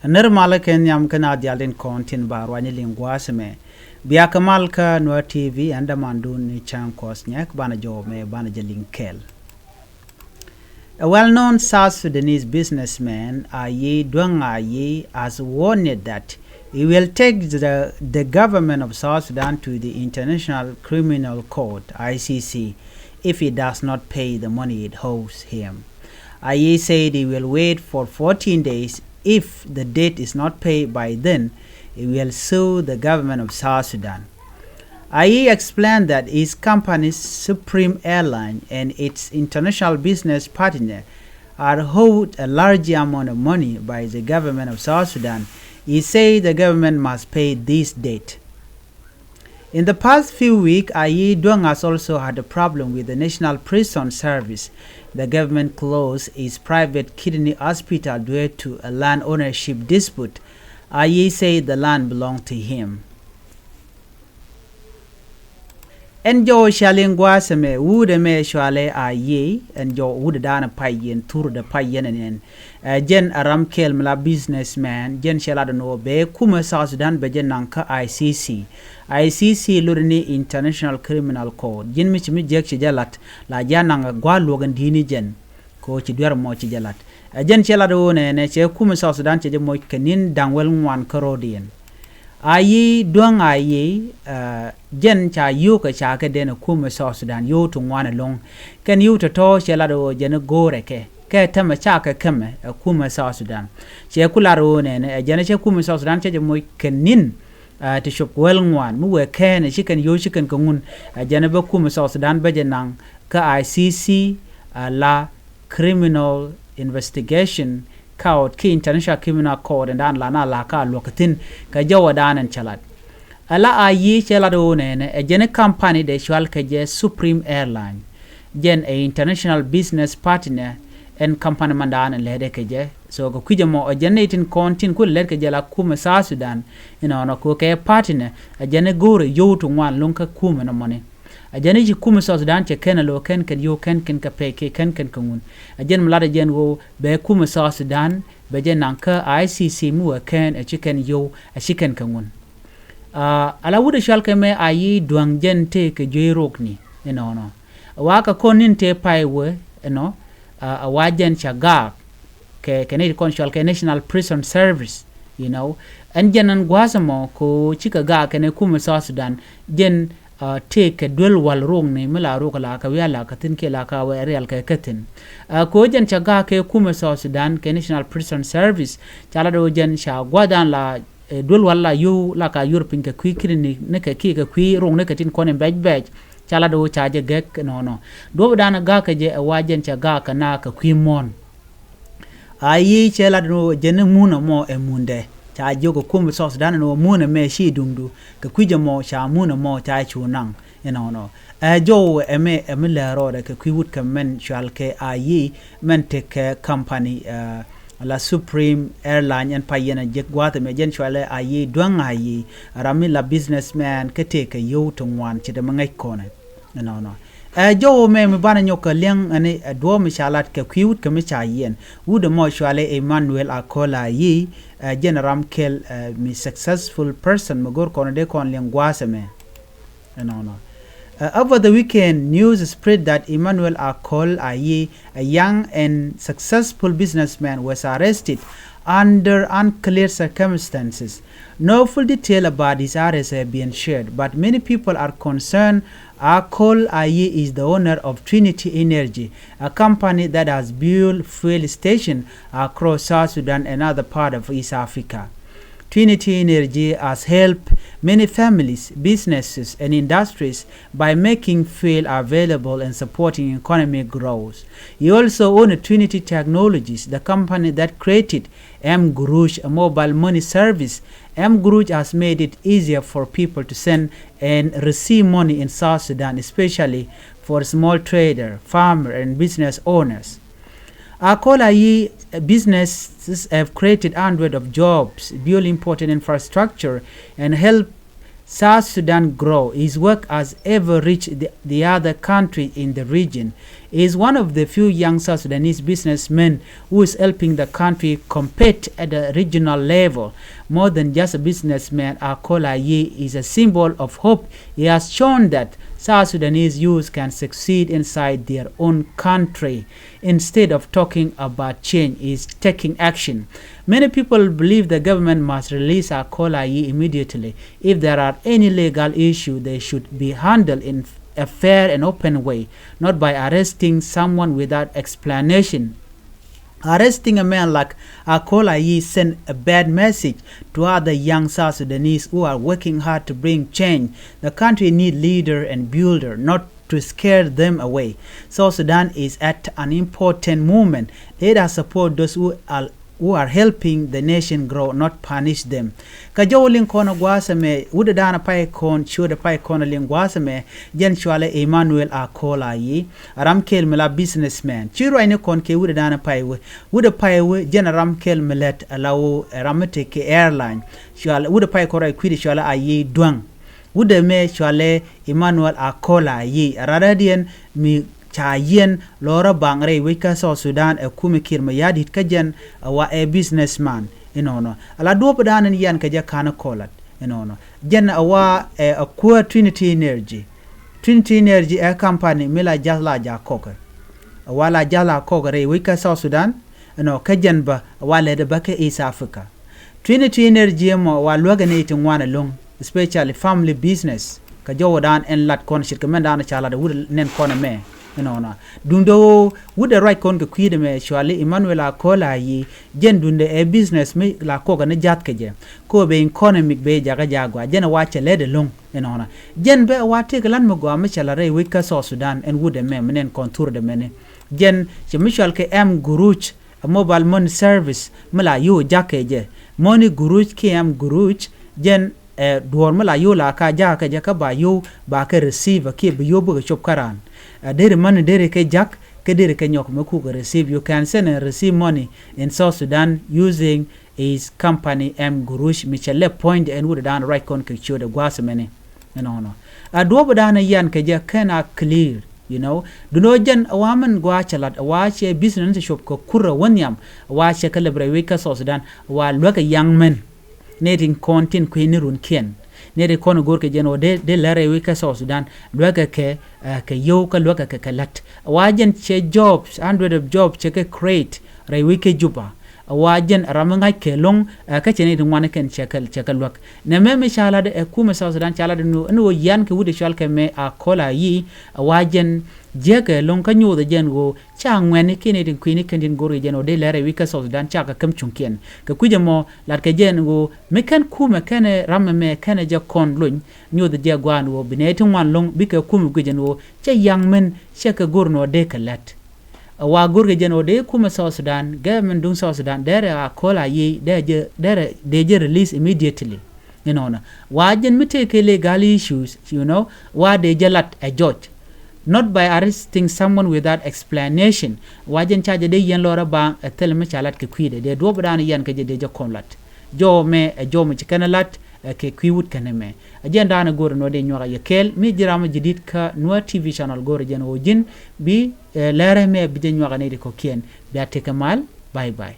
Nirmala ken yam kana dialin kontin barwani lingwasme. Biakamalka Nua TV andamandu ni chan kosnyak bana me bana kel. A well-known South Sudanese businessman, Aye Duang Aye, has warned that he will take the government of South Sudan to the International Criminal Court, ICC, if he does not pay the money it owes him. Aye said he will wait for 14 days. If the debt is not paid by then, he will sue the government of South Sudan. Aye explained that his company's Supreme Airline and its international business partner are owed a large amount of money by the government of South Sudan. He said the government must pay this debt. In the past few weeks, Aye Duang has also had a problem with the National Prison Service. The government closed its private kidney hospital due to a land ownership dispute. Aye said the land belonged to him. Enjo shalingwa seme wude me shwale Aye enjo wude dana payen tour de payen en jen aram kel mla businessman jen shalada no be kuma South Sudan be jen nanka ICC lurni International Criminal Court jen mi jek ci jalat la jananga gwa logan dini jen ko ci dwer mo ci jalat jen shalada wone ne ci kuma South Sudan ci mo kenin dangwel ngwan karodien Aye Duang Aye jen cha yu ka cha ke den kuma South Sudan yu to ngwana long ken yu to shelado jen gore ke tama cha ka keme kuma South Sudan che kularo ne jen che kuma South Sudan che mo kenin to shop wel ngwan mu we ken chicken yu chicken kungun jen ba kuma South Sudan ba jenang ka ICC la criminal investigation Court ki International Criminal Court and dan lana laka lokatin ka jawa danan chalat ala Aye chalado ne a jene company de shwal ka je Supreme Airline jen a international business partner and company mandan lede ka je so ko kuje mo a generating content kul led ka je la kuma South Sudan ina ko ka partner a jene gore yoto ngwan lunka kuma na money ajane ji kuma South Sudan che ken lo ken yo ken ka peke ken kungun ajen mlada jen wo be kuma South Sudan be jen nanka ICC mu ken a chicken yo a chicken kungun ala wuda shal keme Aye Duang jen te ke joyrok ni no waka konin te paiwe no a wajen chaga ke ne consul ke National Prison Service and jenan gwasamo ko chika ga ke ne kuma South Sudan jen take dwel wal rong ne mala ro kala ka wala ka tin ke la ka wa real ka katin ko jen chaga ke kuma South Sudan ke National Prison Service chala do jen sha gwadan la dwel wala yu la ka European ka kwikri ne ka ki ka kwi rong ne ka tin konen baj chala do chaje gek no do dana ga ka je wajen chaga ka na ka kwi mon Aye chala do jen muna mo e munde cha jogo kuma South Sudan no muna me shi dungdu ka kwije mo cha muna mo cha chunang jo eme la ro ka kwiwut ka men shal ke Aye men te ke company la Supreme Airline and payena je gwata me jen shwale Aye Duang Aye rami la businessman ke te ke yo to wan che de mangai kone jo me bana nyoka leng ane do mi shalat ke kwiwut ka mi cha yen wude mo shwale Emmanuel Akola Aye generam kel mi successful person magor kono de kon leng gwase me over the weekend news spread that Emmanuel Akola Aye, a young and successful businessman, was arrested under unclear circumstances. No full detail about his arrest have been shared, but many people are concerned. Akola Aye is the owner of Trinity Energy, a company that has built fuel stations across South Sudan and other parts of East Africa. Trinity Energy has helped many families, businesses, and industries by making fuel available and supporting economic growth. He also owns Trinity Technologies, the company that created mGuruj, a mobile money service. mGuruj has made it easier for people to send and receive money in South Sudan, especially for small traders, farmers, and business owners. Akola Aye businesses have created hundreds of jobs, built important infrastructure, and helped South Sudan grow. His work has ever reached the other countries in the region. He is one of the few young South Sudanese businessmen who is helping the country compete at the regional level. More than just a businessman, Akola Ye is a symbol of hope. He has shown that South Sudanese youth can succeed inside their own country. Instead of talking about change, he is taking action. Many people believe the government must release Akola Ye immediately. If there are any legal issues, they should be handled in a fair and open way, not by arresting someone without explanation. Arresting a man like Akola Ye sent a bad message to other young South Sudanese who are working hard to bring change. The country needs leader and builder, not to scare them away. South Sudan is at an important moment. Let us support those who are helping the nation grow, not punish them. Kajolin kono gwasame wuda dana pai kon shuda pai kono ling gwasame jen shwale Emmanuel Akola Ye Ramkel mela businessman chiro ine kon ke wuda dana pai we jen Ramkel melet alawo ramete ke airline shwale wuda pai kora kwidi shwale ayi duang wuda me shwale Emmanuel Akola Ye radadien mi cha yen lora bangre wika South Sudan e kumikir ma yadit kajen wa a businessman no ala do padan yan ka jakana kolat no jen wa a kwa Trinity Energy a company mila jala ja koker wala jala kokere wika South Sudan no kajen ba wala de baka East Africa. Trinity Energy mo wa logane tin wana long especially family business ka jowodan en lat kon shirka men dana chala de wud nen kona me no dundo would the right con kwide me shwale Emmanuel Akola Ye jen dunde a business me la ko ga ne jat keje ko be economic be jaga jagwa jen wache lede long no jen be wate glan mo go me chala re wika South Sudan en would me menen contour de mene jen che michal ke am guruch a mobile money service mala yo jakeje money guruch ke am guruch jen duor mala yo la ka jaka jaka ba yo ba ka receive ke be yo bu chop karan dere money dere ke jak ke dere ke nyok me ku receive. You can send and receive money in South Sudan using his company M Gurush Michelle point and would down right con ke show the gwasemene no do dana yan ke ja kana clear do no jen awaman gwachalat awache business shop ko kura wanyam awache kalebre weka South Sudan wa loka young men needing content kwenirun ken nere kono gorke jeno de lare wika South Sudan loka ke yo ka loka ke kalat wajen che jobs 100 of jobs che ke create re wike juba wajen ramanga ke long ka chene dum wane ken chekal lok ne meme shala de kuma South Sudan chala de no yan ke wude shal ke me Akola Ye wajen jeke long ka nyu de jen go changwen kene din kwini kendin gori jen de lare wika South Sudan chaka kam chunken ke kuje mo lat ke jen go me kan kuma kene ramme kene je kon luñ nyu de je gwan wo binetin wan long bi ke kuma gujen wo che yang men cheka gorno de kalat wa gurge jeno de kuma South Sudan government dung South Sudan dere Akola Ye de je release immediately wajen mite ke legal issues wa de jalat a judge not by arresting someone without explanation wajen charge de yen lora ba telme chalat ke kwide de do bdan yen ke de je konlat jo me chikanalat ke kwiwut kaneme agenda na gor no de nyora yekel mi jirama jidit ka no TV channel gor jen o jin bi lere me bi de nyora ne ko kien bi ateke mal bye bye.